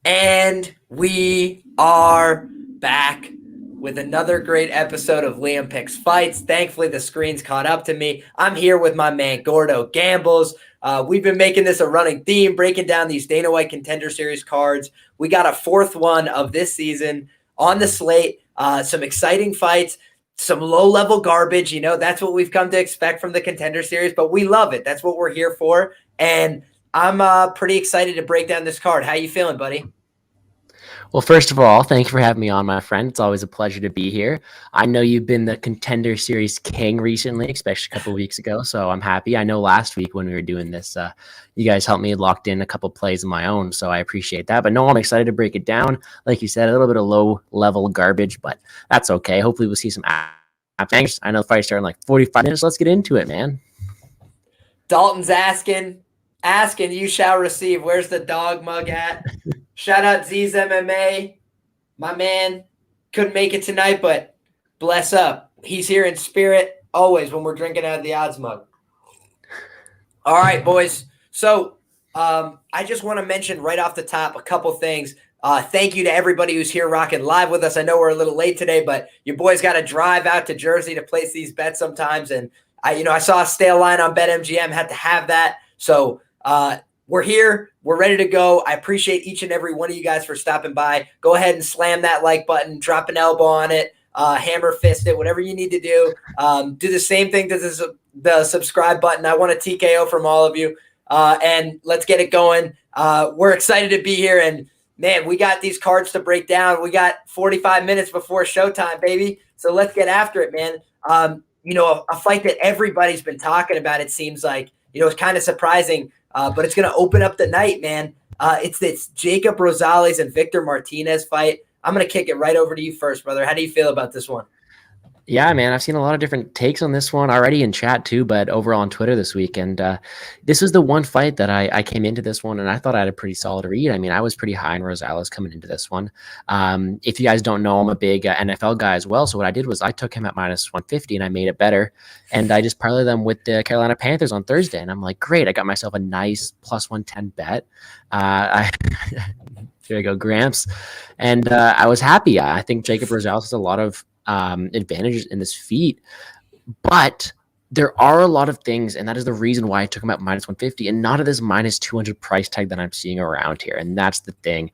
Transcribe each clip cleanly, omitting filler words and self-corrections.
And we are back with another great episode of Liam Picks Fights. Thankfully, the screen's caught up to me. I'm here with my man Gordo Gambles. We've been making this a running theme, breaking down these Dana White Contender Series cards. We got a fourth one of this season on the slate. Some exciting fights, some low-level garbage. That's what we've come to expect from the Contender Series, but we love it. That's what we're here for. And I'm pretty excited to break down this card. How you feeling, buddy? Well, first of all, thank you for having me on, my friend. It's always a pleasure to be here. I know you've been the Contender Series king recently, especially a couple of weeks ago, so I'm happy. I know last week when we were doing this, you guys helped me locked in a couple plays of my own, so I appreciate that. But no, I'm excited to break it down. Like you said, a little bit of low-level garbage, but that's okay. Hopefully we'll see some bangers. I know the fight started in like 45 minutes. Let's get into it, man. Dalton's asking, you shall receive. Where's the dog mug at? Shout out Z's MMA. My man couldn't make it tonight, but bless up. He's here in spirit always when we're drinking out of the odds mug. All right, boys. So I just want to mention right off the top a couple things. Thank you to everybody who's here rocking live with us. I know we're a little late today, but your boys got to drive out to Jersey to place these bets sometimes. And I saw a stale line on BetMGM, had to have that. So we're here. We're ready to go. I appreciate each and every one of you guys for stopping by. Go ahead and slam that like button, drop an elbow on it, hammer fist it, whatever you need to do. Do the same thing to the subscribe button. I want a TKO from all of you. And let's get it going. We're excited to be here. And, man, we got these cards to break down. We got 45 minutes before showtime, baby. So let's get after it, man. A fight that everybody's been talking about, it seems like. It's kind of surprising. But it's going to open up the night, man. It's this Jacob Rosales and Victor Martinez fight. I'm going to kick it right over to you first, brother. How do you feel about this one? Yeah, man, I've seen a lot of different takes on this one already in chat too, but over on Twitter this week. And this was the one fight that I came into this one and I thought I had a pretty solid read. I mean, I was pretty high in Rosales coming into this one. If you guys don't know, I'm a big NFL guy as well. So what I did was I took him at minus 150 and I made it better. And I just parlayed them with the Carolina Panthers on Thursday. And I'm like, great, I got myself a nice plus 110 bet. There you go, Gramps. And I was happy. I think Jacob Rosales has a lot of advantages in his feet, but there are a lot of things, and that is the reason why I took him at minus 150 and not at this minus 200 price tag that I'm seeing around here. And that's the thing.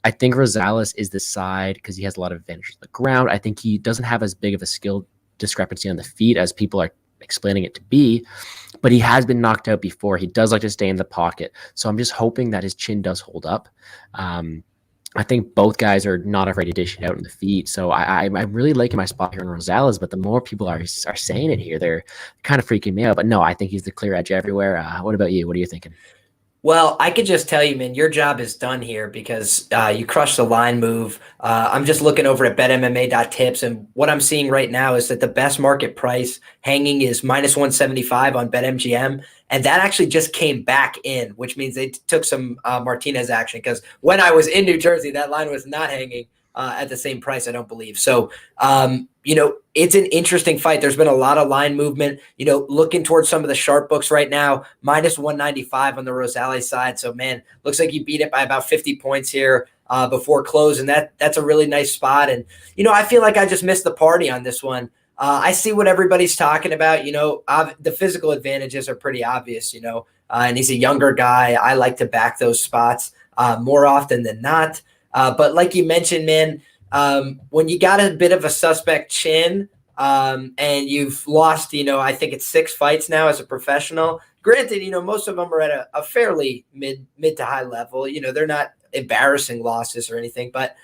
I think Rosales is the side because he has a lot of advantages on the ground. I think he doesn't have as big of a skill discrepancy on the feet as people are explaining it to be, but he has been knocked out before. He does like to stay in the pocket. So I'm just hoping that his chin does hold up. I think both guys are not afraid to dish it out in the feet. So I'm really liking my spot here in Rosales, but the more people are saying it here, they're kind of freaking me out. But no, I think he's the clear edge everywhere. What about you? What are you thinking? Well, I could just tell you, man, your job is done here because you crushed the line move. I'm just looking over at BetMMA.Tips, and what I'm seeing right now is that the best market price hanging is minus 175 on BetMGM, and that actually just came back in, which means they took some Martinez action because when I was in New Jersey, that line was not hanging at the same price, I don't believe. So, it's an interesting fight. There's been a lot of line movement, looking towards some of the sharp books right now, minus 195 on the Rosales side. So, man, looks like you beat it by about 50 points here before close. And that's a really nice spot. And, I feel like I just missed the party on this one. I see what everybody's talking about. The physical advantages are pretty obvious, and he's a younger guy. I like to back those spots more often than not. But like you mentioned, man, when you got a bit of a suspect chin and you've lost, I think it's 6 fights now as a professional. Granted, most of them are at a fairly mid to high level. They're not embarrassing losses or anything. But,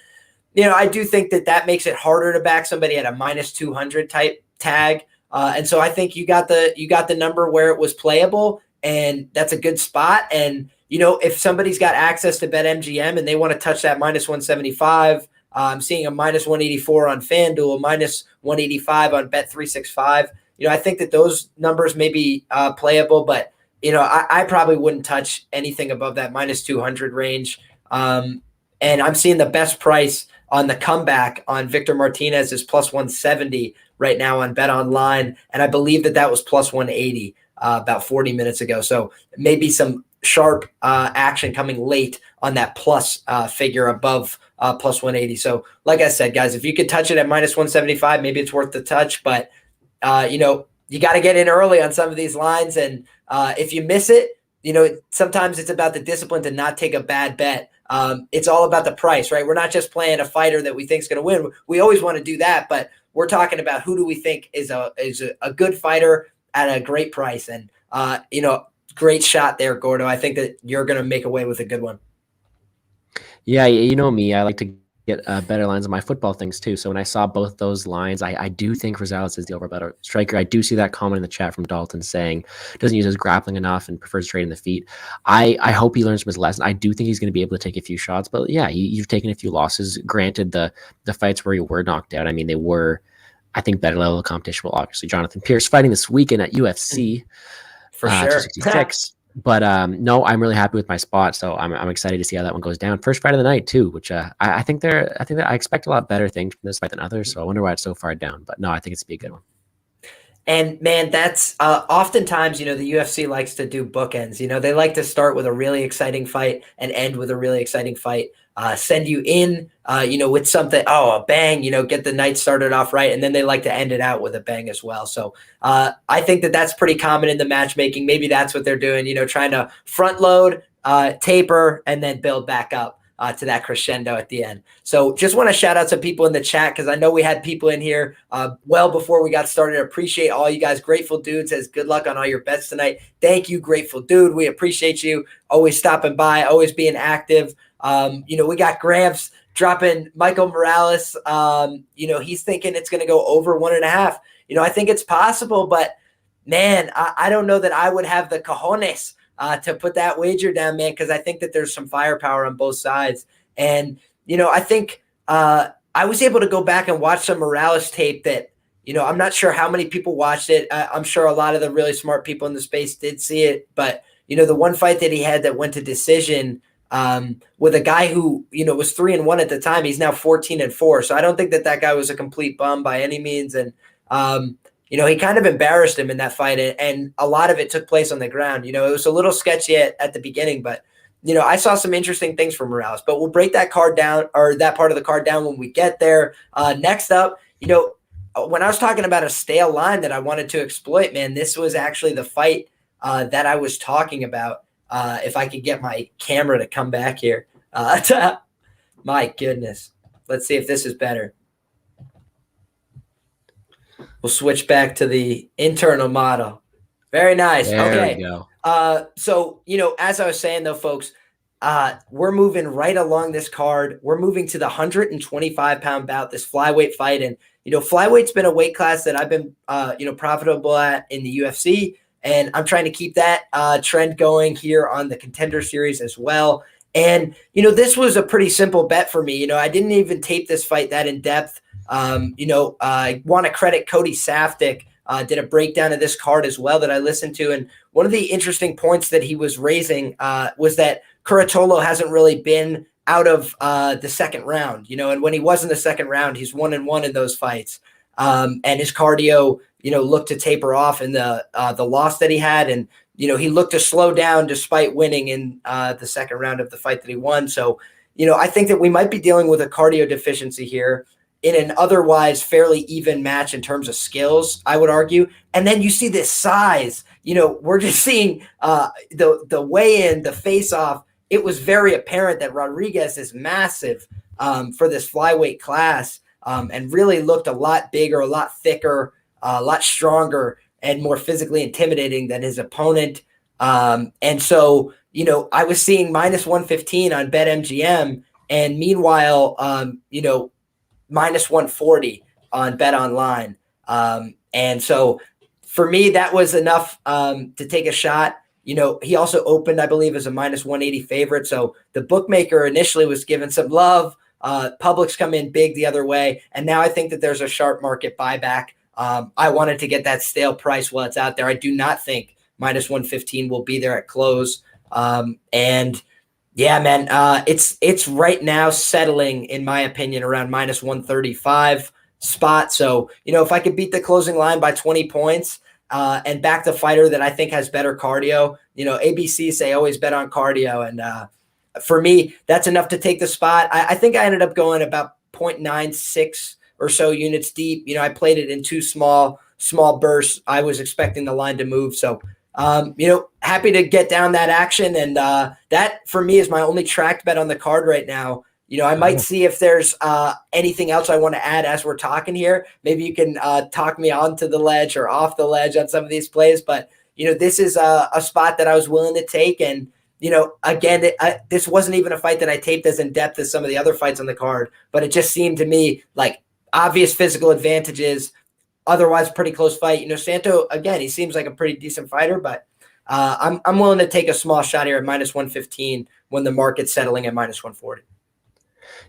I do think that makes it harder to back somebody at a minus 200 type tag. And so I think you got the number where it was playable, and that's a good spot. And, if somebody's got access to BetMGM and they want to touch that minus 175, I'm seeing a minus 184 on FanDuel, minus 185 on Bet365. I think that those numbers may be playable, but, I probably wouldn't touch anything above that minus 200 range. And I'm seeing the best price on the comeback on Victor Martinez is plus 170 right now on Bet Online. And I believe that was plus 180 about 40 minutes ago. So maybe some sharp action coming late on that plus figure above plus 180. So like I said, guys, if you could touch it at minus 175, maybe it's worth the touch, but you got to get in early on some of these lines. And if you miss it, sometimes it's about the discipline to not take a bad bet. It's all about the price, right? We're not just playing a fighter that we think is going to win. We always want to do that, but we're talking about who do we think is a good fighter at a great price. And, great shot there, Gordo. I think that you're going to make away with a good one. Yeah, you know me. I like to get better lines on my football things too. So when I saw both those lines, I do think Rosales is the over better striker. I do see that comment in the chat from Dalton saying doesn't use his grappling enough and prefers trading the feet. I hope he learns from his lesson. I do think he's going to be able to take a few shots, but yeah, you've taken a few losses. Granted, the fights where you were knocked out, I mean, they were, I think, better level of competition. Well, obviously, Jonathan Pierce fighting this weekend at UFC. For sure. 266. But no, I'm really happy with my spot, so I'm excited to see how that one goes down. First fight of the night too, which I think that I expect a lot better things from this fight than others. So I wonder why it's so far down. But no, I think it's be a good one. And man, that's oftentimes, the UFC likes to do bookends. They like to start with a really exciting fight and end with a really exciting fight. Send you in, with something, a bang, get the night started off right. And then they like to end it out with a bang as well. So I think that that's pretty common in the matchmaking. Maybe that's what they're doing, trying to front load, taper, and then build back up to that crescendo at the end. So just want to shout out some people in the chat because I know we had people in here well before we got started. Appreciate all you guys. Grateful Dude says good luck on all your bets tonight. Thank you, Grateful Dude. We appreciate you always stopping by, always being active. We got Gramps dropping Michael Morales. He's thinking it's going to go over 1.5. I think it's possible, but man, I don't know that I would have the cojones to put that wager down, man, because I think that there's some firepower on both sides. And, I think I was able to go back and watch some Morales tape that, I'm not sure how many people watched it. I'm sure a lot of the really smart people in the space did see it. But, the one fight that he had that went to decision with a guy who, was 3-1 at the time, he's now 14-4. So I don't think that guy was a complete bum by any means. And, he kind of embarrassed him in that fight, and a lot of it took place on the ground. It was a little sketchy at the beginning, but, I saw some interesting things from Morales. But we'll break that card down, or that part of the card down, when we get there. Next up, when I was talking about a stale line that I wanted to exploit, man, this was actually the fight that I was talking about. If I could get my camera to come back here. My goodness. Let's see if this is better. We'll switch back to the internal model. Very nice. There okay. we go. So, as I was saying, though, folks, we're moving right along this card. We're moving to the 125-pound bout, this flyweight fight. And, flyweight's been a weight class that I've been, profitable at in the UFC. And I'm trying to keep that trend going here on the Contender series as well. And, this was a pretty simple bet for me. I didn't even tape this fight that in depth. I want to credit Cody Safdie, did a breakdown of this card as well that I listened to. And one of the interesting points that he was raising was that Curatolo hasn't really been out of the second round, and when he was in the second round, he's 1-1 in those fights. And his cardio, looked to taper off in the loss that he had. And, he looked to slow down despite winning in the second round of the fight that he won. So, I think that we might be dealing with a cardio deficiency here in an otherwise fairly even match in terms of skills, I would argue. And then you see this size, we're just seeing the weigh-in, the face-off. It was very apparent that Rodriguez is massive for this flyweight class and really looked a lot bigger, a lot thicker, a lot stronger, and more physically intimidating than his opponent. And so, I was seeing minus 115 on BetMGM, and meanwhile, minus 140 on Bet Online. And so for me, that was enough to take a shot. He also opened, I believe, as a minus 180 favorite. So the bookmaker initially was given some love. Public's come in big the other way. And now I think that there's a sharp market buyback. I wanted to get that stale price while it's out there. I do not think minus 115 will be there at close. And yeah, man, it's right now settling, in my opinion, around minus 135 spot. So, if I could beat the closing line by 20 points, and backed a fighter that I think has better cardio. ABC say always bet on cardio. And for me, that's enough to take the spot. I think I ended up going about 0.96 or so units deep. I played it in two small bursts. I was expecting the line to move. So, happy to get down that action. And that for me is my only tracked bet on the card right now. I might see if there's anything else I want to add as we're talking here. Maybe you can talk me onto the ledge or off the ledge on some of these plays. But, this is a spot that I was willing to take. And, again, this wasn't even a fight that I taped as in depth as some of the other fights on the card. But it just seemed to me like obvious physical advantages, otherwise pretty close fight. Santo, again, he seems like a pretty decent fighter. But I'm willing to take a small shot here at -115 when the market's settling at -140.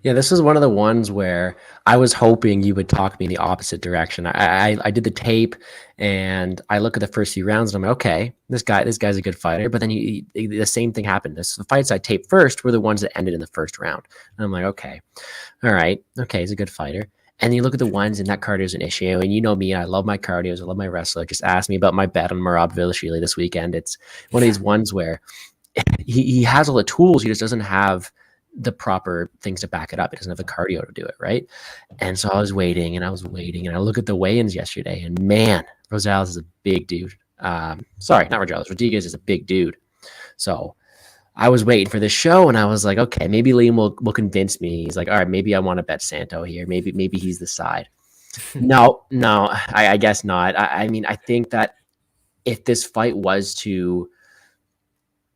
Yeah, this is one of the ones where I was hoping you would talk me in the opposite direction. I did the tape and I look at the first few rounds and I'm like, okay, this guy's a good fighter. But then the same thing happened. The fights I taped first were the ones that ended in the first round. And I'm like, okay, all right, okay, he's a good fighter. And you look at the ones and that cardio is an issue. And you know me, I love my cardios, I love my wrestler. Just ask me about my bet on Merab Vilashvili this weekend. It's one of these ones where he has all the tools, he just doesn't have the proper things to back it up. It doesn't have the cardio to do it, right? And so I was waiting and I look at the weigh-ins yesterday and man, Rosales is a big dude. Sorry, not Rosales. Rodriguez is a big dude. So I was waiting for this show and I was like, okay, maybe Liam will convince me. He's like, all right, maybe I want to bet Santo here. Maybe he's the side. No, I guess not. I mean, I think that if this fight was to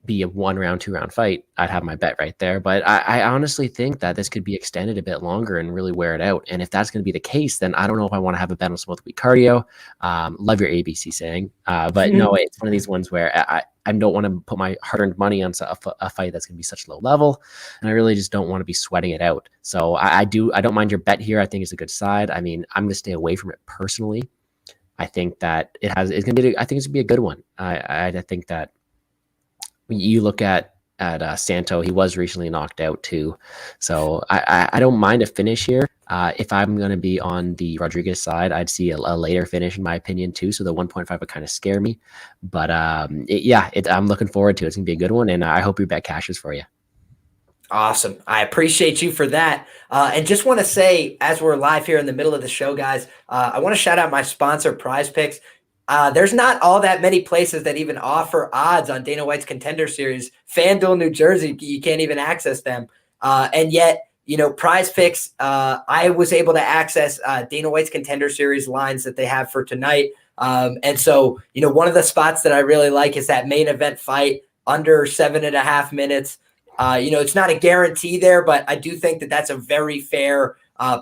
be a 1 round, 2 round fight, I'd have my bet right there. But I honestly think that this could be extended a bit longer and really wear it out. And if that's going to be the case, then I don't know if I want to have a bet on some week cardio. Love your ABC saying, but no, it's one of these ones where I don't want to put my hard-earned money on a fight that's going to be such low level, and I really just don't want to be sweating it out. So I don't mind your bet here. I think it's a good side. I mean, I'm going to stay away from it personally. I think that I think it's going to be a good one. I think that you look at Santo, he was recently knocked out too. So I don't mind a finish here. If I'm going to be on the Rodriguez side, I'd see a later finish in my opinion too. So the 1.5 would kind of scare me. But I'm looking forward to it. It's going to be a good one. And I hope your bet cashes for you. Awesome. I appreciate you for that. And just want to say, as we're live here in the middle of the show, guys, I want to shout out my sponsor, PrizePicks. There's not all that many places that even offer odds on Dana White's Contender Series. FanDuel, New Jersey, you can't even access them. And yet, PrizePicks, I was able to access Dana White's Contender Series lines that they have for tonight. And so, one of the spots that I really like is that main event fight under 7.5 minutes. It's not a guarantee there, but I do think that that's a very fair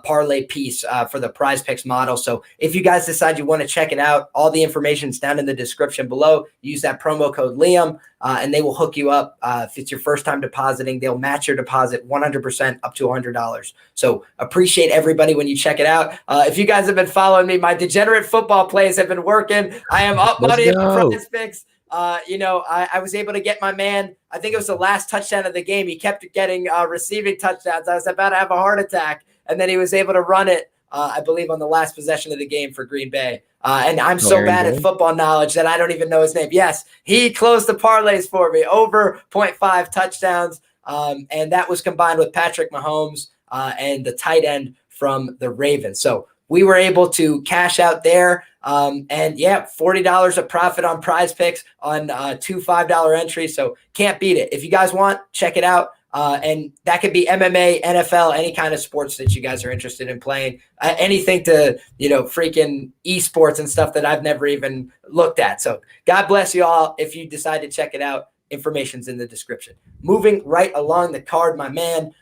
parlay piece for the PrizePicks model. So if you guys decide you want to check it out, all the information is down in the description below. Use that promo code Liam and they will hook you up. If it's your first time depositing, they'll match your deposit 100% up to $100. So appreciate everybody when you check it out. If you guys have been following me, my degenerate football plays have been working. I am up money in PrizePicks. I was able to get my man, I think it was the last touchdown of the game. He kept getting receiving touchdowns. I was about to have a heart attack. And then he was able to run it, I believe, on the last possession of the game for Green Bay. And I'm so bad at football knowledge that I don't even know his name. Yes, he closed the parlays for me, over 0.5 touchdowns. And that was combined with Patrick Mahomes and the tight end from the Ravens. So we were able to cash out there. $40 of profit on PrizePicks on 2 $5 entries. So can't beat it. If you guys want, check it out. And that could be MMA, NFL, any kind of sports that you guys are interested in playing, anything to, freaking esports and stuff that I've never even looked at. So God bless you all. If you decide to check it out, information's in the description. Moving right along the card, my man,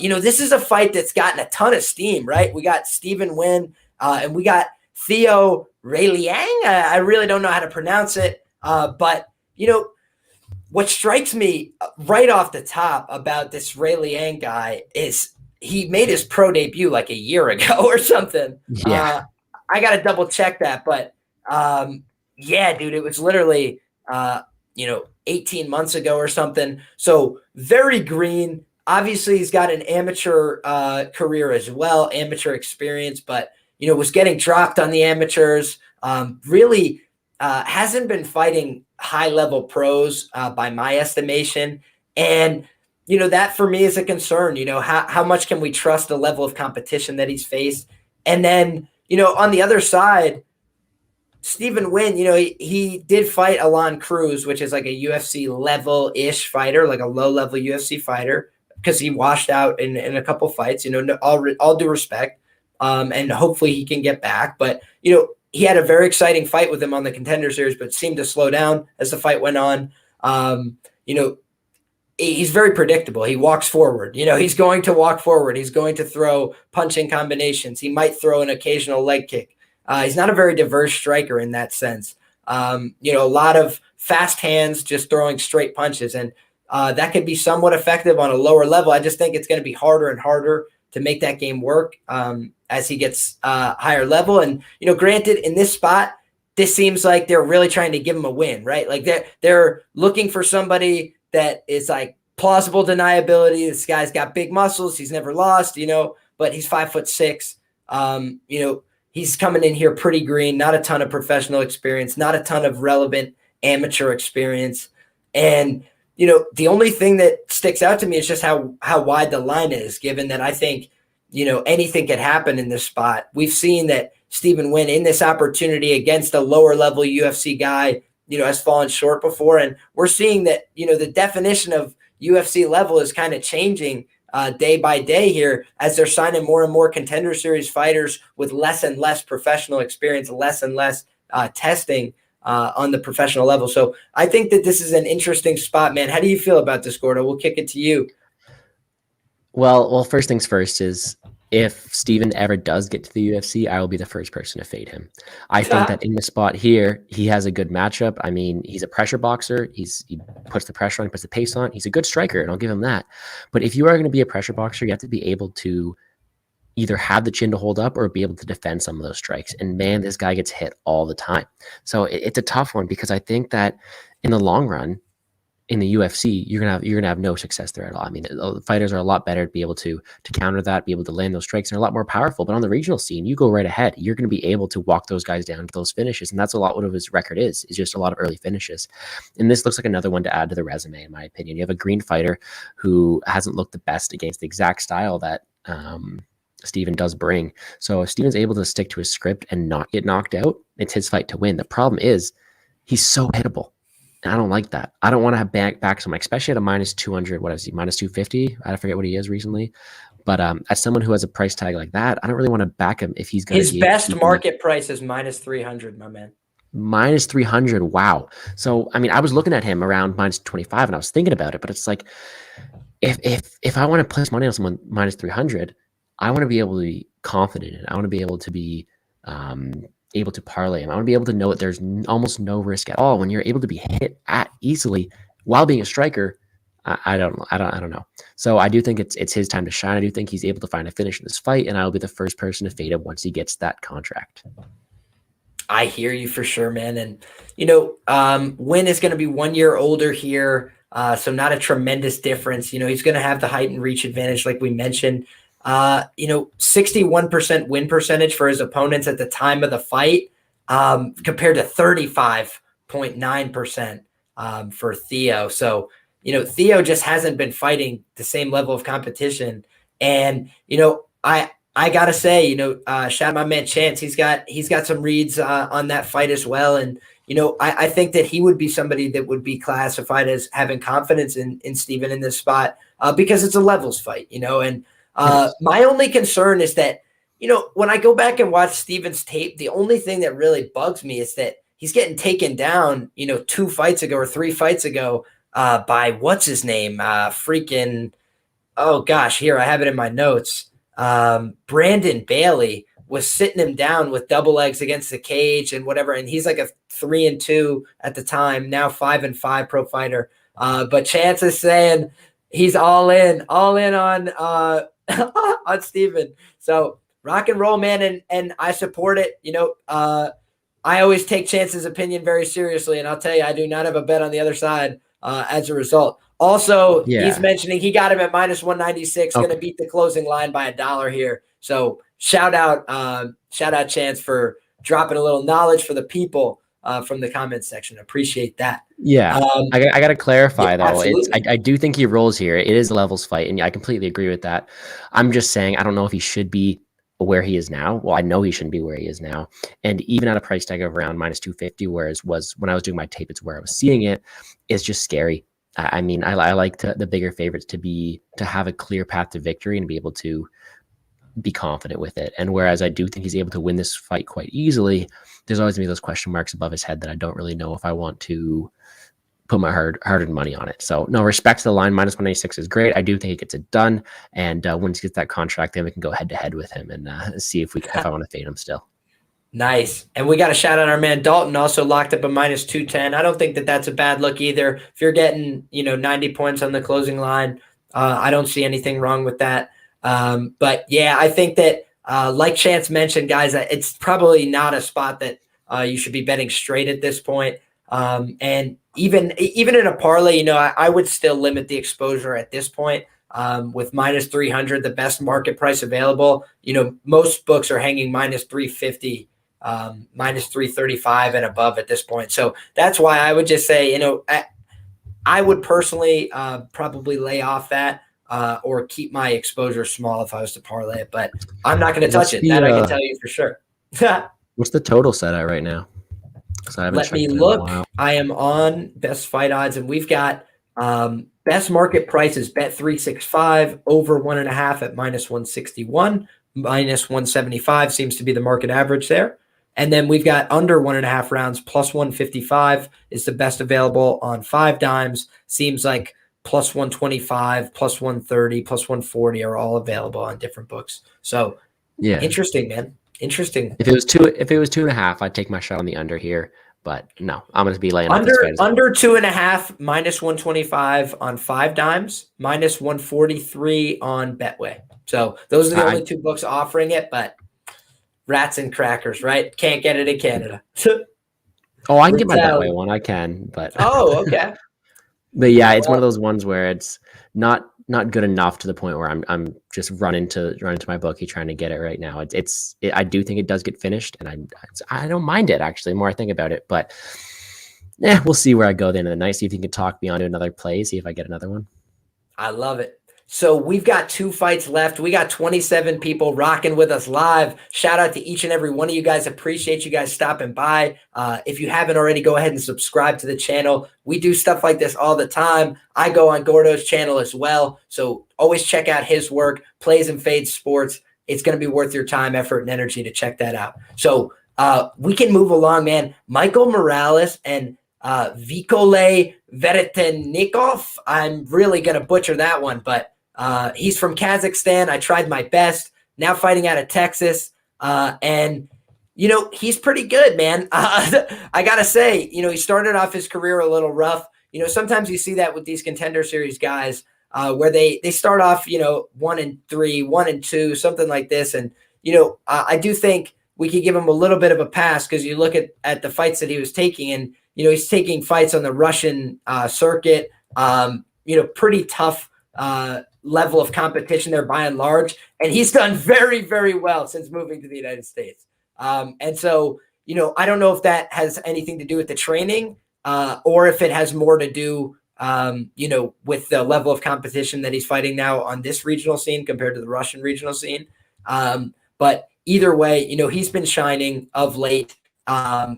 this is a fight that's gotten a ton of steam, right? We got Stephen Wynn and we got Theo Reiliang. I really don't know how to pronounce it. But what strikes me right off the top about this Reiliang guy is he made his pro debut like a year ago or something. Yeah. I got to double check that. But dude, it was literally, 18 months ago or something. So very green. Obviously, he's got an amateur career as well, amateur experience, but, was getting dropped on the amateurs. Really, hasn't been fighting high-level pros by my estimation. And, that for me is a concern. How much can we trust the level of competition that he's faced? And then, on the other side, Stephen Wynn, he did fight Alon Cruz, which is like a UFC level-ish fighter, like a low-level UFC fighter, because he washed out in a couple fights, all due respect. And hopefully he can get back. But, he had a very exciting fight with him on the Contender Series, but seemed to slow down as the fight went on. He's very predictable. He walks forward. He's going to walk forward. He's going to throw punching combinations. He might throw an occasional leg kick. He's not a very diverse striker in that sense. A lot of fast hands, just throwing straight punches. And that could be somewhat effective on a lower level. I just think it's going to be harder and harder to make that game work as he gets higher level. And, granted, in this spot, this seems like they're really trying to give him a win, right? Like they're looking for somebody that is like plausible deniability. This guy's got big muscles. He's never lost, but he's 5'6". He's coming in here pretty green, not a ton of professional experience, not a ton of relevant amateur experience. And, the only thing that sticks out to me is just how wide the line is, given that I think, anything could happen in this spot. We've seen that Stephen Wynn in this opportunity against a lower level UFC guy, has fallen short before. And we're seeing that, the definition of UFC level is kind of changing day by day here as they're signing more and more Contender Series fighters with less and less professional experience, less and less testing on the professional level. So I think that this is an interesting spot, man. How do you feel about this, Gordo? We'll kick it to you. Well, first things first is if Steven ever does get to the UFC, I will be the first person to fade him. I think that in the spot here, he has a good matchup. I mean, he's a pressure boxer. He puts the pressure on, puts the pace on. He's a good striker, and I'll give him that. But if you are going to be a pressure boxer, you have to be able to either have the chin to hold up or be able to defend some of those strikes. And man, this guy gets hit all the time. So it's a tough one because I think that in the long run, in the UFC, you're gonna have no success there at all. I mean, the fighters are a lot better to be able to counter that, be able to land those strikes, and they're a lot more powerful. But on the regional scene, you go right ahead. You're going to be able to walk those guys down to those finishes, and that's a lot what of his record is just a lot of early finishes. And this looks like another one to add to the resume, in my opinion. You have a green fighter who hasn't looked the best against the exact style that Steven does bring. So if Steven's able to stick to his script and not get knocked out, it's his fight to win. The problem is he's so hittable. And I don't like that. I don't want to have backs on my, especially at a minus 200. What is he? Minus 250? I forget what he is recently. But as someone who has a price tag like that, I don't really want to back him if he's going to. His best market price is minus 300, my man. Minus 300. Wow. So, I mean, I was looking at him around minus 25 and I was thinking about it, but it's like, if I want to place money on someone minus 300, I want to be able to be confident in it. I want to be able to be able to parlay him. I want to be able to know that there's almost no risk at all when you're able to be hit at easily while being a striker. I don't know. So I do think it's his time to shine. I do think he's able to find a finish in this fight, and I will be the first person to fade him once he gets that contract. I hear you for sure, man. And Wynn is going to be 1 year older here, so not a tremendous difference. He's going to have the height and reach advantage, like we mentioned. 61% win percentage for his opponents at the time of the fight, compared to 35.9% for Theo. So, Theo just hasn't been fighting the same level of competition. And, I gotta say, shout out my man Chance. He's got some reads on that fight as well. And, I think that he would be somebody that would be classified as having confidence in Steven in this spot, because it's a levels fight, and my only concern is that, when I go back and watch Steven's tape, the only thing that really bugs me is that he's getting taken down, 2 fights ago or 3 fights ago by what's his name? Oh gosh, here I have it in my notes. Brandon Bailey was sitting him down with double legs against the cage and whatever. And he's like a 3-2 at the time, now 5-5 pro fighter. But Chance is saying he's all in on on Steven. So rock and roll, man. And I support it. I always take Chance's opinion very seriously. And I'll tell you, I do not have a bet on the other side as a result. Also, He's mentioning he got him at minus 196, going to beat the closing line by $1 here. So shout out Chance for dropping a little knowledge for the people from the comments section. Appreciate that. Yeah, I got to clarify though. Absolutely. I do think he rolls here. It is a levels fight, and I completely agree with that. I'm just saying I don't know if he should be where he is now. Well, I know he shouldn't be where he is now, and even at a price tag of around minus 250, whereas was when I was doing my tape, it's where I was seeing it. It's just scary. I mean, I like the bigger favorites to have a clear path to victory and be able to be confident with it. And whereas I do think he's able to win this fight quite easily, there's always gonna be those question marks above his head that I don't really know if I want to put my hard-earned money on it. So no, respect to the line. Minus 186 is great. I do think he gets it done. And once he gets that contract, then we can go head-to-head with him and see if I want to fade him still. Nice. And we got a shout out our man Dalton, also locked up a minus 210. I don't think that that's a bad look either. If you're getting, 90 points on the closing line, I don't see anything wrong with that. But yeah, I think that like Chance mentioned, guys, it's probably not a spot that you should be betting straight at this point. And even in a parlay, I would still limit the exposure at this point. With minus 300, the best market price available, most books are hanging minus 350, minus 335 and above at this point. So that's why I would just say, I would personally probably lay off that or keep my exposure small if I was to parlay it, but I'm not going to touch it. That I can tell you for sure. What's the total set at right now? Let me look. I am on Best Fight Odds, and we've got best market prices. Bet365 over 1.5 at minus 161, minus 175 seems to be the market average there. And then we've got under 1.5 rounds plus 155 is the best available on 5 dimes. Seems like plus 125, plus 130, plus 140 are all available on different books. So yeah, interesting, man. Interesting. If it was 2.5, I'd take my shot on the under here, but no, I'm going to be laying under 2.5, minus 125 on 5 dimes, minus 143 on Betway. So those are the only 2 books offering it, but rats and crackers, right? Can't get it in Canada. Oh, I can get my Betway one. I can, but okay. But yeah, it's one of those ones where it's not good enough to the point where I'm just running to my bookie trying to get it right now. I do think it does get finished, and I don't mind it actually. The more I think about it, but yeah, we'll see where I go at the end of the night. See if you can talk me onto another play. See if I get another one. I love it. So we've got 2 fights left. We got 27 people rocking with us live. Shout out to each and every one of you guys. Appreciate you guys stopping by. If you haven't already, go ahead and subscribe to the channel. We do stuff like this all the time. I go on Gordo's channel as well. So always check out his work, Plays and Fades Sports. It's going to be worth your time, effort, and energy to check that out. So we can move along, man. Michael Morales and Vikole Veretennikov. I'm really going to butcher that one, but he's from Kazakhstan. I tried my best. Now fighting out of Texas. And, he's pretty good, man. I got to say, he started off his career a little rough. Sometimes you see that with these Contender Series guys where they start off, 1-3, 1-2, something like this. And, I do think we could give him a little bit of a pass because you look at the fights that he was taking and, he's taking fights on the Russian circuit, pretty tough level of competition there by and large. And he's done very, very well since moving to the United States. And so, I don't know if that has anything to do with the training or if it has more to do, with the level of competition that he's fighting now on this regional scene compared to the Russian regional scene. But either way, he's been shining of late, I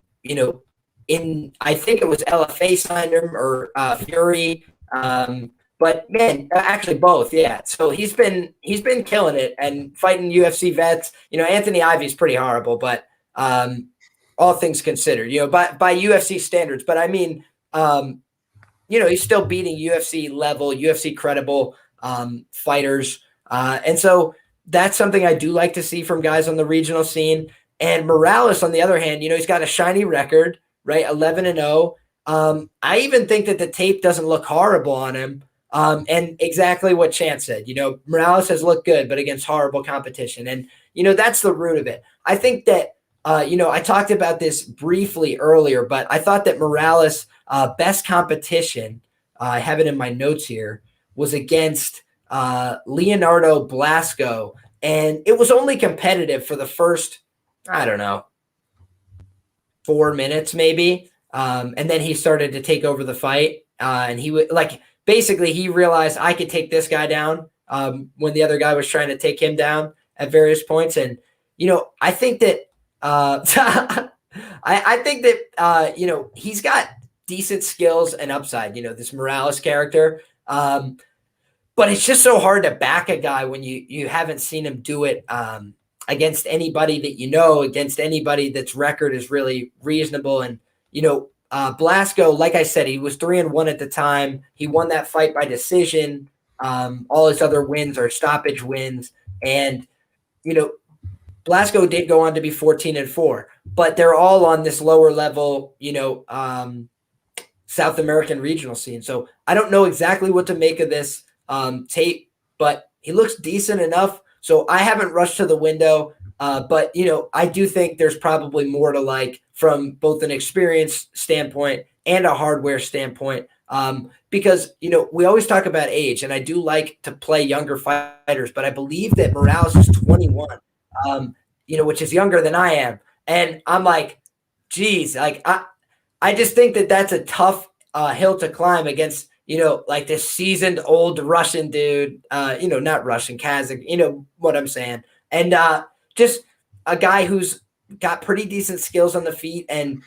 think it was LFA signed him or Fury. But man, actually both, yeah. So he's been killing it and fighting UFC vets. Anthony Ivy's pretty horrible, but all things considered, by UFC standards. But I mean, he's still beating UFC level, UFC credible fighters, and so that's something I do like to see from guys on the regional scene. And Morales, on the other hand, he's got a shiny record, right? 11-0. I even think that the tape doesn't look horrible on him. And exactly what Chance said, Morales has looked good, but against horrible competition. And, that's the root of it. I think that, I talked about this briefly earlier, but I thought that Morales' best competition, I have it in my notes here, was against Leonardo Blasco. And it was only competitive for the first, I don't know, 4 minutes maybe. And then he started to take over the fight. And he would basically he realized I could take this guy down when the other guy was trying to take him down at various points. And, I think that I think that, he's got decent skills and upside, this Morales character. But it's just so hard to back a guy when you haven't seen him do it against anybody that against anybody that's record is really reasonable. And, Blasco, like I said, he was 3-1 at the time. He won that fight by decision. All his other wins are stoppage wins. And, Blasco did go on to be 14-4, but they're all on this lower level, South American regional scene. So I don't know exactly what to make of this tape, but he looks decent enough. So I haven't rushed to the window. But, I do think there's probably more to like from both an experience standpoint and a hardware standpoint. Because, we always talk about age, and I do like to play younger fighters, but I believe that Morales is 21, which is younger than I am. And I'm like, geez, I just think that that's a tough hill to climb against, this seasoned old Russian dude, not Russian, Kazakh, what I'm saying. And just a guy who's got pretty decent skills on the feet. And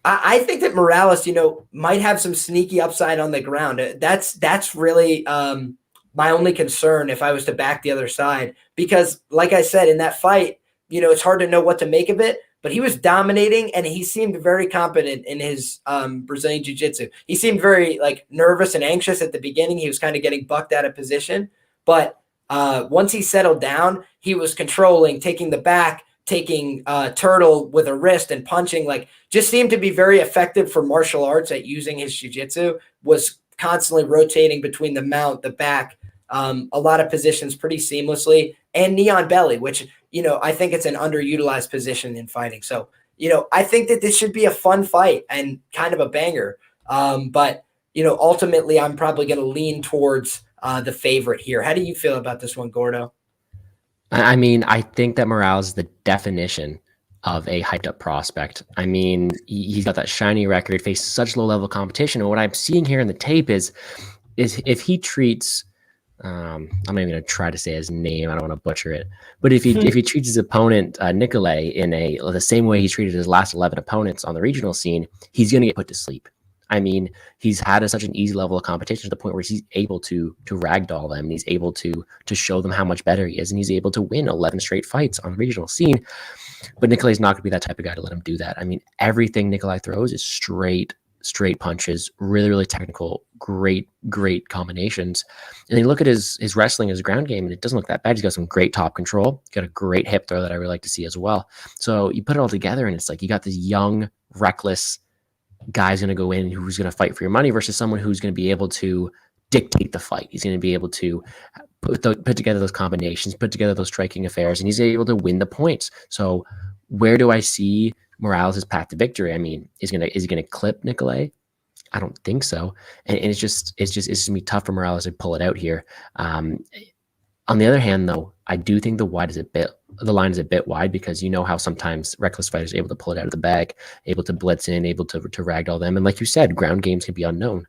I think that Morales, might have some sneaky upside on the ground. That's really my only concern if I was to back the other side, because like I said, in that fight, it's hard to know what to make of it, but he was dominating and he seemed very competent in his Brazilian jiu-jitsu. He seemed very nervous and anxious at the beginning. He was kind of getting bucked out of position, but once he settled down, he was controlling, taking the back, taking turtle with a wrist and punching, just seemed to be very effective for martial arts at using his jiu-jitsu, was constantly rotating between the mount, the back, a lot of positions pretty seamlessly, and knee on belly, which, I think it's an underutilized position in fighting. So, I think that this should be a fun fight and kind of a banger. But, ultimately I'm probably going to lean towards the favorite here. How do you feel about this one, Gordo? I mean, I think that Morales is the definition of a hyped up prospect. I mean, he's got that shiny record, faced such low level competition. And what I'm seeing here in the tape is if he treats, I'm not even going to try to say his name, I don't want to butcher it, but if he treats his opponent Nicolay in the same way he treated his last 11 opponents on the regional scene, he's going to get put to sleep. I mean, he's had such an easy level of competition to the point where he's able to ragdoll them, and he's able to show them how much better he is, and he's able to win 11 straight fights on the regional scene. But Nicolay's not going to be that type of guy to let him do that. I mean, everything Nicolay throws is straight punches, really, really technical, great combinations. And then you look at his wrestling, his ground game, and it doesn't look that bad. He's got some great top control. He's got a great hip throw that I really like to see as well. So you put it all together, and it's like you got this young, reckless guy's going to go in who's going to fight for your money versus someone who's going to be able to dictate the fight. He's going to be able to put together those combinations, put together those striking affairs, and he's able to win the points. So where do I see Morales' path to victory? I mean, is he going to clip Nicolay? I don't think so. And it's just going to be tough for Morales to pull it out here. On the other hand, though, I do think the line is a bit wide, because you know how sometimes reckless fighters are able to pull it out of the bag, able to blitz in, able to ragdoll them. And like you said, ground games can be unknown.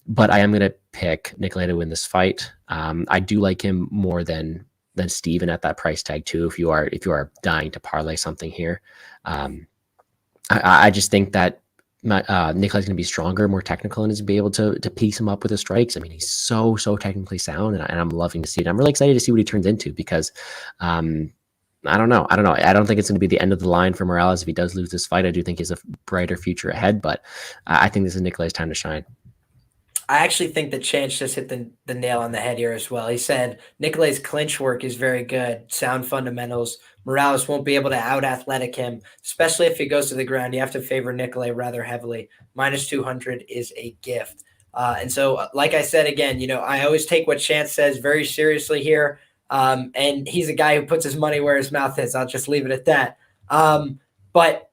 But I am going to pick Nicolay to win this fight. I do like him more than Steven at that price tag too. If you are dying to parlay something here, I just think that Nicolay's going to be stronger, more technical, and is be able to piece him up with his strikes. I mean, he's so technically sound, and I'm loving to see it. I'm really excited to see what he turns into, because I don't know. I don't think it's going to be the end of the line for Morales if he does lose this fight. I do think he has a brighter future ahead, but I think this is Nicolay's time to shine. I actually think that Chance just hit the nail on the head here as well. He said Nicolay's clinch work is very good, sound fundamentals. Morales won't be able to out-athletic him, especially if he goes to the ground. You have to favor Nicolay rather heavily. Minus 200 is a gift. And so, like I said, again, I always take what Chance says very seriously here. And he's a guy who puts his money where his mouth is. I'll just leave it at that. But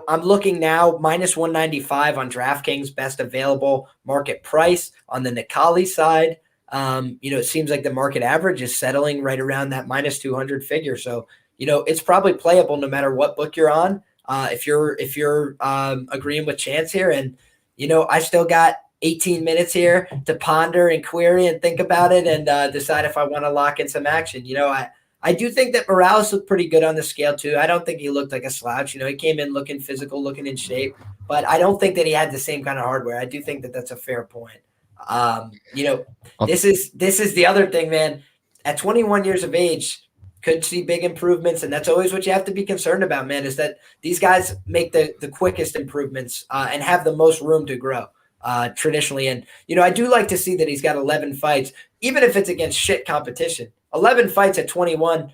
I'm looking now, minus 195 on DraftKings, best available market price. On the Nikali side, it seems like the market average is settling right around that minus 200 figure. So, it's probably playable no matter what book you're on. if you're agreeing with Chance here. And, I still got 18 minutes here to ponder and query and think about it and decide if I want to lock in some action. I do think that Morales looked pretty good on the scale too. I don't think he looked like a slouch. He came in looking physical, looking in shape, but I don't think that he had the same kind of hardware. I do think that that's a fair point. This is the other thing, man. At 21 years of age, could see big improvements, and that's always what you have to be concerned about, man, is that these guys make the quickest improvements and have the most room to grow traditionally. And, I do like to see that he's got 11 fights, even if it's against shit competition. 11 fights at 21,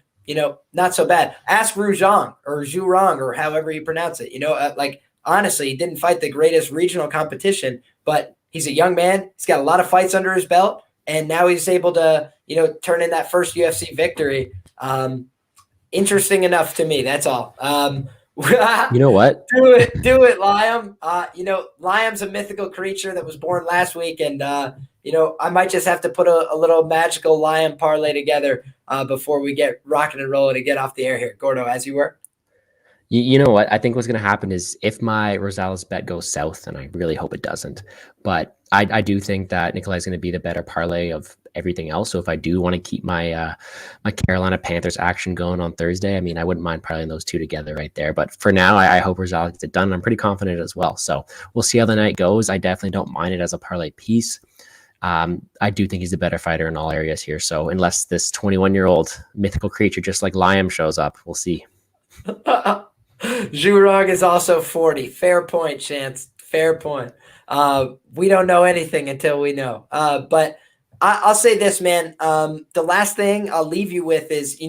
not so bad. Ask Ruzhang or Zhurong or however you pronounce it. Honestly, he didn't fight the greatest regional competition, but he's a young man. He's got a lot of fights under his belt, and now he's able to, turn in that first UFC victory. Interesting enough to me. That's all. You know what? Do it, Liam. Liam's a mythical creature that was born last week, and I might just have to put a little magical Liam parlay together before we get rocking and rolling to get off the air here. Gordo, as you were. You know what? I think what's going to happen is if my Rosales bet goes south, and I really hope it doesn't, but I do think that Nikolai is going to be the better parlay of everything else. So if I do want to keep my my Carolina Panthers action going on Thursday, I mean, I wouldn't mind parlaying those two together right there. But for now, I hope Rosales gets it done. I'm pretty confident as well. So we'll see how the night goes. I definitely don't mind it as a parlay piece. I do think he's a better fighter in all areas here. So unless this 21-year-old mythical creature just like Liam shows up, we'll see. Zhurong is also 40. Fair point, Chance. Fair point. We don't know anything until we know. But I'll say this, man. The last thing I'll leave you with is,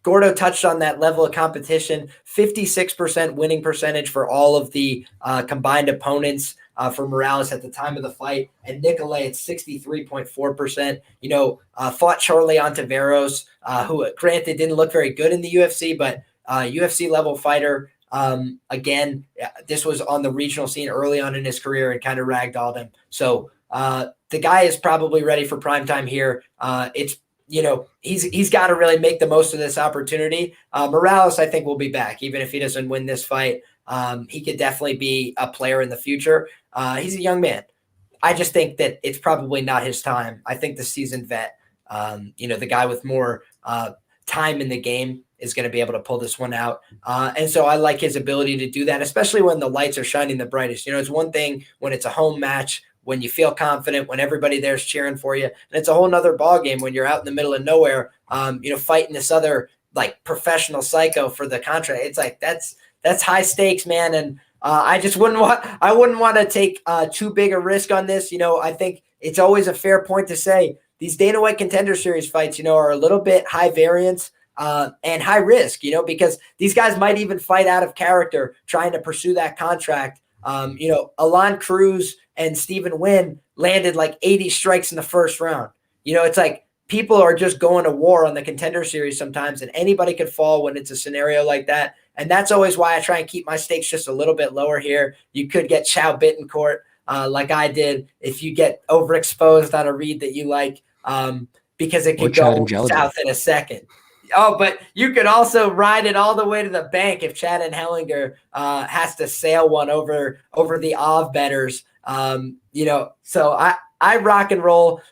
Gordo touched on that level of competition, 56% winning percentage for all of the combined opponents for Morales at the time of the fight. And Nikolai at 63.4%, fought Charlie Ontiveros, who granted didn't look very good in the UFC, but UFC level fighter. Again, this was on the regional scene early on in his career and kind of ragdolled him. So the guy is probably ready for prime time here. It's, he's got to really make the most of this opportunity. Morales, I think, will be back. Even if he doesn't win this fight, he could definitely be a player in the future. He's a young man. I just think that it's probably not his time. I think the seasoned vet, the guy with more time in the game is going to be able to pull this one out. And so I like his ability to do that, especially when the lights are shining the brightest. It's one thing when it's a home match, when you feel confident, when everybody there's cheering for you. And it's a whole nother ballgame when you're out in the middle of nowhere, fighting this other like professional psycho for the contract. It's like, that's high stakes, man. And I wouldn't want to take too big a risk on this. I think it's always a fair point to say these Dana White Contender Series fights, are a little bit high variance and high risk, because these guys might even fight out of character trying to pursue that contract. Alon Cruz and Stephen Wynn landed like 80 strikes in the first round. It's like people are just going to war on the Contender Series sometimes, and anybody could fall when it's a scenario like that. And that's always why I try and keep my stakes just a little bit lower here. You could get Chow Bittencourt like I did if you get overexposed on a read that you like, because it could go south in a second. Oh, but you could also ride it all the way to the bank if Chad and Hellinger has to sail one over the OV betters. So I rock and roll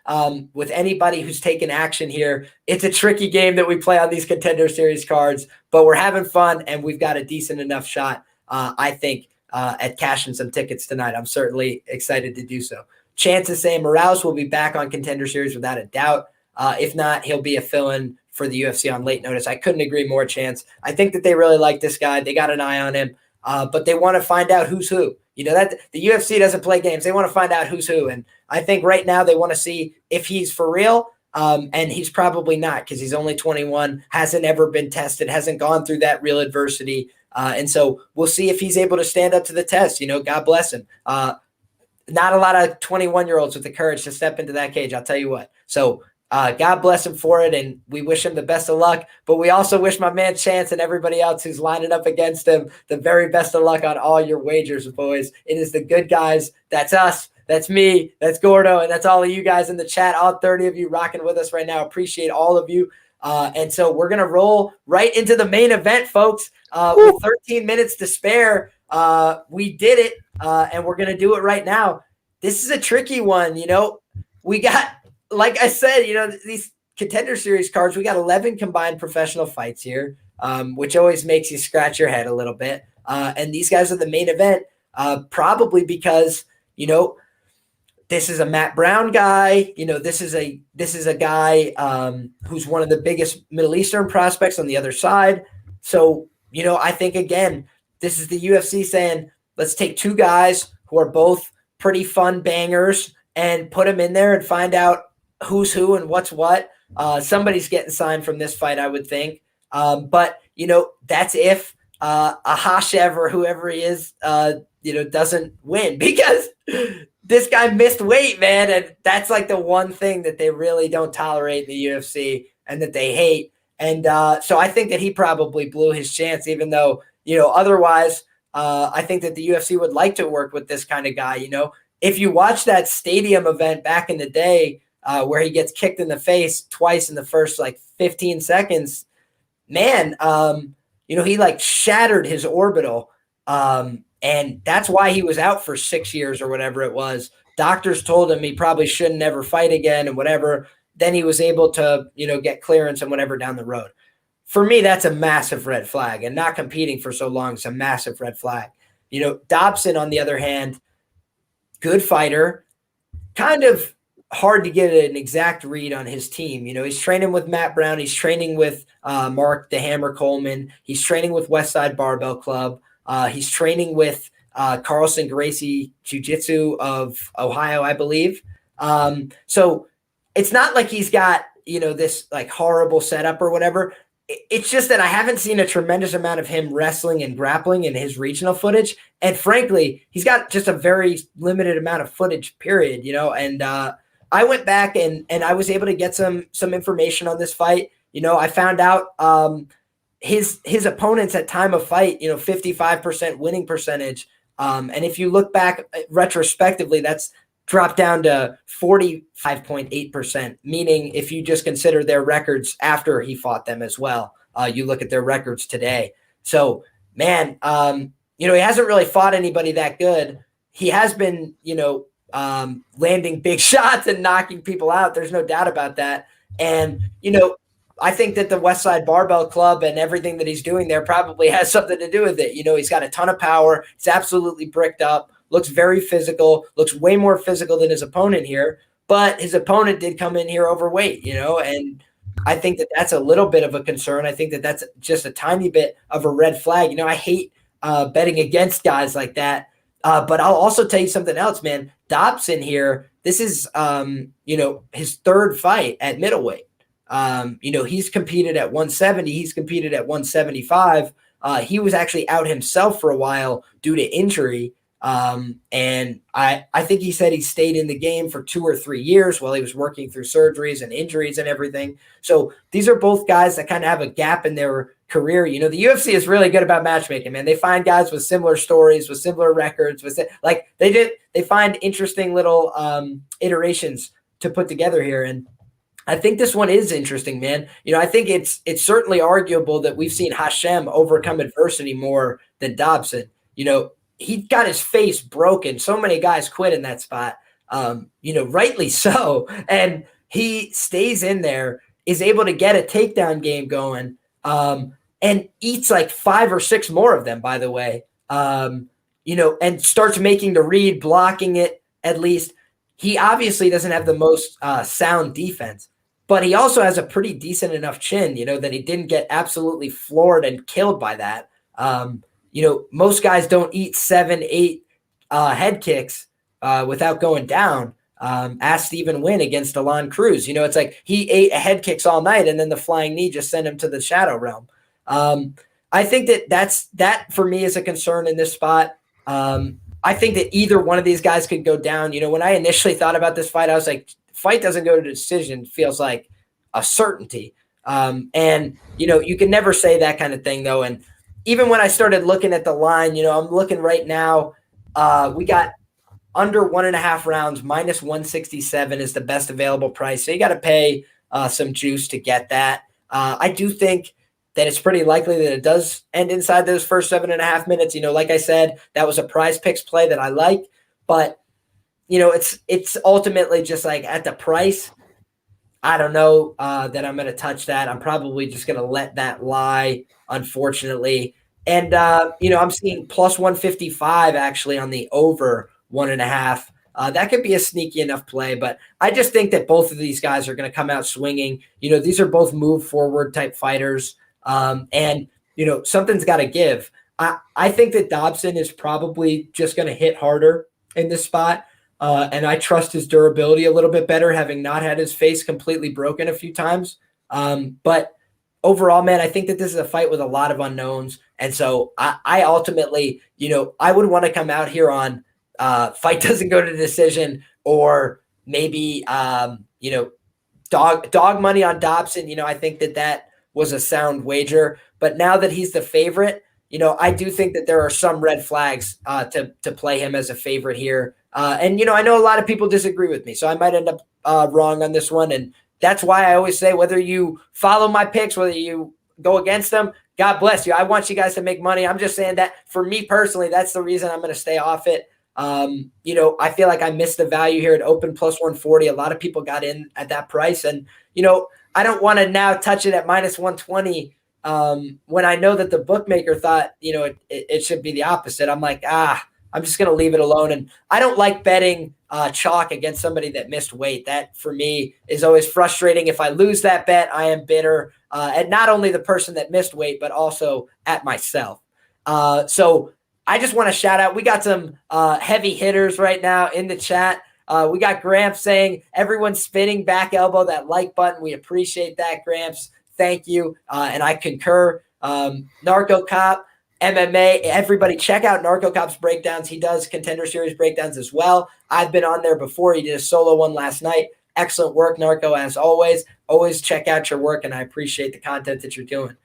with anybody who's taking action here. It's a tricky game that we play on these Contender Series cards, but we're having fun and we've got a decent enough shot, I think, at cashing some tickets tonight. I'm certainly excited to do so. Chances say Morales will be back on Contender Series without a doubt. If not, he'll be a fill-in for the UFC on late notice. I couldn't agree more, Chance. I think that they really like this guy. They got an eye on him, but they want to find out who's who. That the UFC doesn't play games. They want to find out who's who. And I think right now they want to see if he's for real. And he's probably not, because he's only 21, hasn't ever been tested, hasn't gone through that real adversity. And so we'll see if he's able to stand up to the test. God bless him. Not a lot of 21-year-olds with the courage to step into that cage, I'll tell you what. So God bless him for it, and we wish him the best of luck. But we also wish my man Chance and everybody else who's lining up against him the very best of luck on all your wagers, boys. It is the good guys. That's us. That's me. That's Gordo. And that's all of you guys in the chat, all 30 of you rocking with us right now. Appreciate all of you. And so we're going to roll right into the main event, folks. With 13 minutes to spare, we did it, and we're going to do it right now. This is a tricky one. We got, like I said, these Contender Series cards, we got 11 combined professional fights here, which always makes you scratch your head a little bit. And these guys are the main event, probably because, this is a Matt Brown guy. This is a guy who's one of the biggest Middle Eastern prospects on the other side. So, I think, again, this is the UFC saying, let's take two guys who are both pretty fun bangers and put them in there and find out who's who and what's what. Somebody's getting signed from this fight, I would think. But, that's if a Hashev or whoever he is, doesn't win, because this guy missed weight, man. And that's like the one thing that they really don't tolerate in the UFC and that they hate. And so I think that he probably blew his chance, even though, otherwise, I think that the UFC would like to work with this kind of guy. If you watch that stadium event back in the day where he gets kicked in the face twice in the first 15 seconds, man, he shattered his orbital. And that's why he was out for 6 years or whatever it was. Doctors told him he probably shouldn't never fight again and whatever. Then he was able to, get clearance and whatever down the road. For me, that's a massive red flag, and not competing for so long is a massive red flag. Dobson, on the other hand, good fighter, kind of hard to get an exact read on his team. He's training with Matt Brown. He's training with Mark the Hammer Coleman. He's training with Westside Barbell Club. He's training with Carlson Gracie Jiu-Jitsu of Ohio, I believe. So it's not like he's got, this horrible setup or whatever. It's just that I haven't seen a tremendous amount of him wrestling and grappling in his regional footage. And frankly, he's got just a very limited amount of footage, period, and I went back and I was able to get some information on this fight. I found out his opponents at time of fight, 55% winning percentage. And if you look back retrospectively, that's dropped down to 45.8%, meaning if you just consider their records after he fought them as well, you look at their records today. So, man, he hasn't really fought anybody that good. He has been, landing big shots and knocking people out. There's no doubt about that. And, I think that the Westside Barbell Club and everything that he's doing there probably has something to do with it. He's got a ton of power. It's absolutely bricked up, looks very physical, looks way more physical than his opponent here. But his opponent did come in here overweight, and I think that that's a little bit of a concern. I think that that's just a tiny bit of a red flag. I hate betting against guys like that. But I'll also tell you something else, man. Dobson here, this is, his third fight at middleweight. He's competed at 170. He's competed at 175. He was actually out himself for a while due to injury. And I think he said he stayed in the game for 2 or 3 years while he was working through surgeries and injuries and everything. So these are both guys that kind of have a gap in their career. The UFC is really good about matchmaking, man. They find guys with similar stories, with similar records, they find interesting little iterations to put together here. And I think this one is interesting, man. I think it's certainly arguable that we've seen Hashem overcome adversity more than Dobson. He got his face broken. So many guys quit in that spot, rightly so. And he stays in there, is able to get a takedown game going, and eats 5 or 6 more of them, by the way, and starts making the read, blocking it at least. He obviously doesn't have the most sound defense, but he also has a pretty decent enough chin, that he didn't get absolutely floored and killed by that. Most guys don't eat 7, 8 head kicks without going down. Ask Stephen Wynn against Alon Cruz. It's like he ate head kicks all night, and then the flying knee just sent him to the shadow realm. I think that for me is a concern in this spot. I think that either one of these guys could go down. When I initially thought about this fight, I was like, fight doesn't go to decision feels like a certainty. And you can never say that kind of thing, though. And even when I started looking at the line, I'm looking right now, we got under 1.5 rounds, minus 167 is the best available price. So you got to pay some juice to get that. I do think that it's pretty likely that it does end inside those first 7.5 minutes. Like I said, that was a PrizePicks play that I like, but it's ultimately just like at the price. I don't know that I'm going to touch that. I'm probably just going to let that lie, unfortunately. And, I'm seeing plus 155 actually on the over 1.5. That could be a sneaky enough play, but I just think that both of these guys are going to come out swinging. These are both move forward type fighters. And something's got to give. I think that Dobson is probably just going to hit harder in this spot. And I trust his durability a little bit better, having not had his face completely broken a few times. But overall, man, I think that this is a fight with a lot of unknowns. And so I ultimately, I would want to come out here on fight doesn't go to decision, or maybe, dog money on Dobson. I think that was a sound wager. But now that he's the favorite, I do think that there are some red flags to play him as a favorite here. And I know a lot of people disagree with me, so I might end up wrong on this one. And that's why I always say, whether you follow my picks, whether you go against them, God bless you. I want you guys to make money. I'm just saying that for me personally, that's the reason I'm going to stay off it. I feel like I missed the value here at open plus 140. A lot of people got in at that price. And, I don't want to now touch it at minus 120 when I know that the bookmaker thought, it should be the opposite. I'm like, I'm just going to leave it alone. And I don't like betting chalk against somebody that missed weight. That for me is always frustrating. If I lose that bet, I am bitter at not only the person that missed weight, but also at myself. So I just want to shout out. We got some heavy hitters right now in the chat. We got Gramps saying, everyone's spinning back elbow, that like button. We appreciate that, Gramps. Thank you. And I concur. Narco Cop, MMA, everybody check out Narco Cop's breakdowns. He does Contender Series breakdowns as well. I've been on there before. He did a solo one last night. Excellent work, Narco, as always. Always check out your work, and I appreciate the content that you're doing.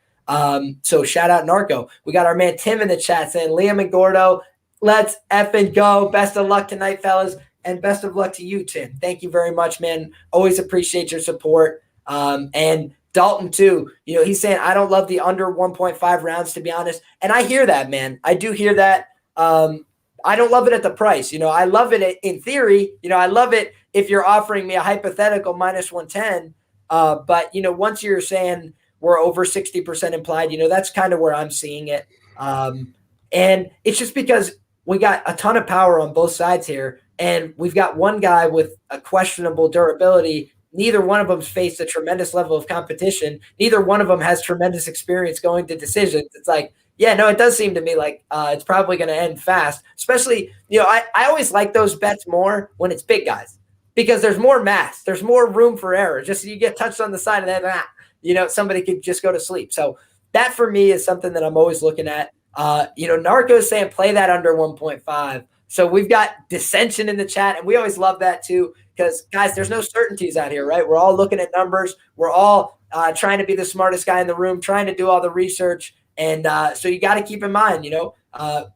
So shout out Narco. We got our man Tim in the chat saying, Liam and Gordo, let's effing go. Best of luck tonight, fellas, and best of luck to you, Tim. Thank you very much, man. Always appreciate your support. And Dalton too, he's saying, I don't love the under 1.5 rounds, to be honest. And I hear that, man. I do hear that. I don't love it at the price. I love it in theory. I love it if you're offering me a hypothetical minus 110. But once you're saying we're over 60% implied, that's kind of where I'm seeing it. And it's just because we got a ton of power on both sides here. And we've got one guy with a questionable durability. Neither one of them's faced a tremendous level of competition. Neither one of them has tremendous experience going to decisions. It's like, it does seem to me like it's probably going to end fast. Especially, I always like those bets more when it's big guys, because there's more mass. There's more room for error. Just so you get touched on the side of that, somebody could just go to sleep. So that for me is something that I'm always looking at. Narco's saying play that under 1.5. So we've got dissension in the chat, and we always love that too. Because, guys, there's no certainties out here, right? We're all looking at numbers. We're all trying to be the smartest guy in the room, trying to do all the research. And so you got to keep in mind,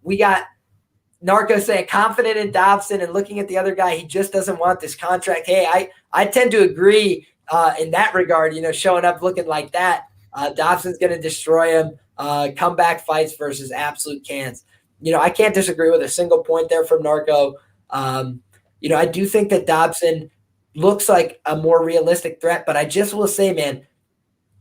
we got Narco saying confident in Dobson and looking at the other guy. He just doesn't want this contract. Hey, I tend to agree in that regard, showing up looking like that. Dobson's going to destroy him. Comeback fights versus absolute cans. I can't disagree with a single point there from Narco. I do think that Dobson looks like a more realistic threat, but I just will say, man,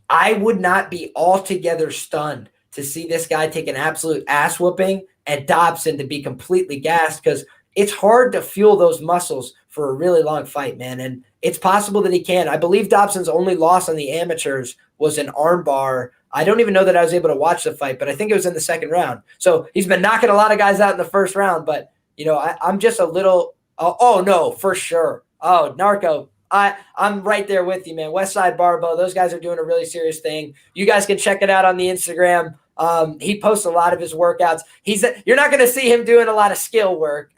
I would not be altogether stunned to see this guy take an absolute ass whooping and Dobson to be completely gassed, because it's hard to fuel those muscles for a really long fight, man. And it's possible that he can. I believe Dobson's only loss on the amateurs was an armbar. I don't even know that I was able to watch the fight, but I think it was in the second round. So he's been knocking a lot of guys out in the first round, but, I'm just a little – oh, no, for sure. Oh, Narco, I'm right there with you, man. Westside Barbo, those guys are doing a really serious thing. You guys can check it out on the Instagram. He posts a lot of his workouts. You're not going to see him doing a lot of skill work.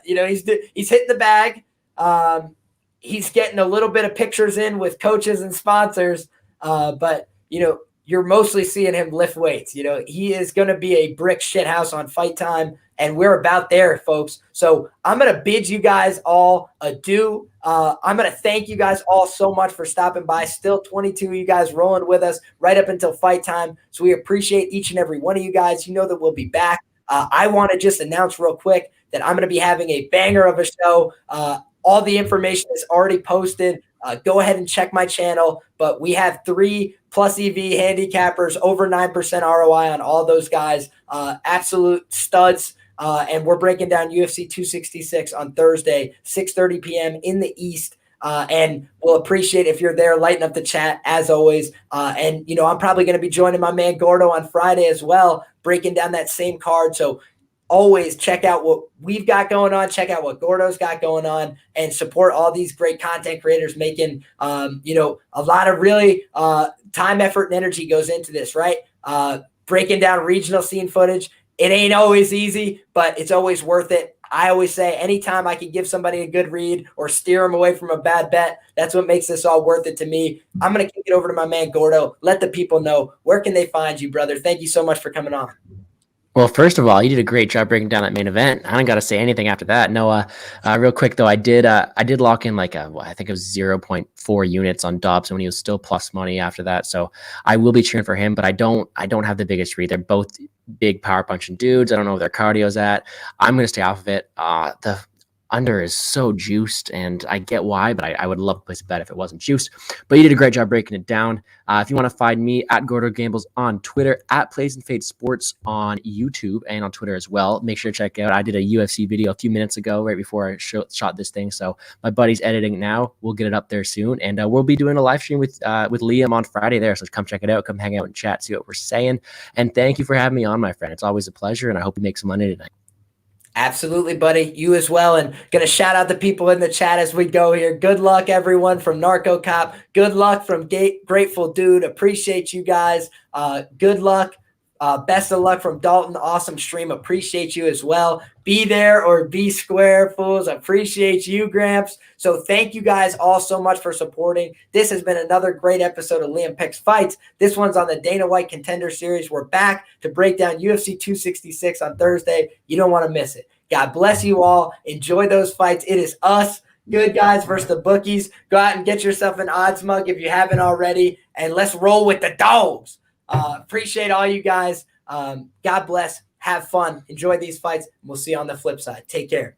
He's hitting the bag. He's getting a little bit of pictures in with coaches and sponsors. But you're mostly seeing him lift weights. You know, he is going to be a brick shit house on Fight Time, and we're about there, folks. So I'm going to bid you guys all adieu. I'm going to thank you guys all so much for stopping by. Still 22 of you guys rolling with us right up until Fight Time. So we appreciate each and every one of you guys. You know that we'll be back. I want to just announce real quick that I'm going to be having a banger of a show. All the information is already posted. Go ahead and check my channel. But we have 3+ EV handicappers, over 9% ROI on all those guys. Absolute studs. And we're breaking down UFC 266 on Thursday, 6:30 p.m. in the East. And we'll appreciate if you're there, lighten up the chat as always. And, you know, I'm probably going to be joining my man Gordo on Friday as well, breaking down that same card. So always check out what we've got going on, check out what Gordo's got going on, and support all these great content creators making, you know, a lot of really time, effort, and energy goes into this, right? Breaking down regional scene footage. It ain't always easy, but it's always worth it. I always say anytime I can give somebody a good read or steer them away from a bad bet, that's what makes this all worth it to me. I'm going to kick it over to my man Gordo. Let the people know, where can they find you, brother? Thank you so much for coming on. Well, first of all, you did a great job breaking down that main event. I don't got to say anything after that. No, real quick though, I did lock in like I think it was 0.4 units on Dobson when he was still plus money after that. So I will be cheering for him, but I don't have the biggest read. They're both big power punching dudes. I don't know where their cardio's at. I'm going to stay off of it. The under is so juiced, and I get why, but I would love to place a bet if it wasn't juiced. But you did a great job breaking it down. If you want to find me at Gordo Gambles on Twitter, at Plays and Fade Sports on YouTube and on Twitter as well, make sure to check out. I did a UFC video a few minutes ago, right before I shot this thing. So my buddy's editing it now. We'll get it up there soon, and we'll be doing a live stream with Liam on Friday there. So come check it out. Come hang out and chat, see what we're saying. And thank you for having me on, my friend. It's always a pleasure, and I hope you make some money tonight. Absolutely, buddy. You as well. And going to shout out the people in the chat as we go here. Good luck, everyone from Narco Cop. Good luck from Grateful Dude. Appreciate you guys. Good luck. Best of luck from Dalton. Awesome stream. Appreciate you as well. Be there or be square, fools. Appreciate you, Gramps. So thank you guys all so much for supporting. This has been another great episode of Liam Picks Fights. This one's on the Dana White Contender Series. We're back to break down UFC 266 on Thursday. You don't want to miss it. God bless you all. Enjoy those fights. It is us, good guys, versus the bookies. Go out and get yourself an odds mug if you haven't already, and let's roll with the dogs. Appreciate all you guys. God bless. Have fun. Enjoy these fights. We'll see you on the flip side. Take care.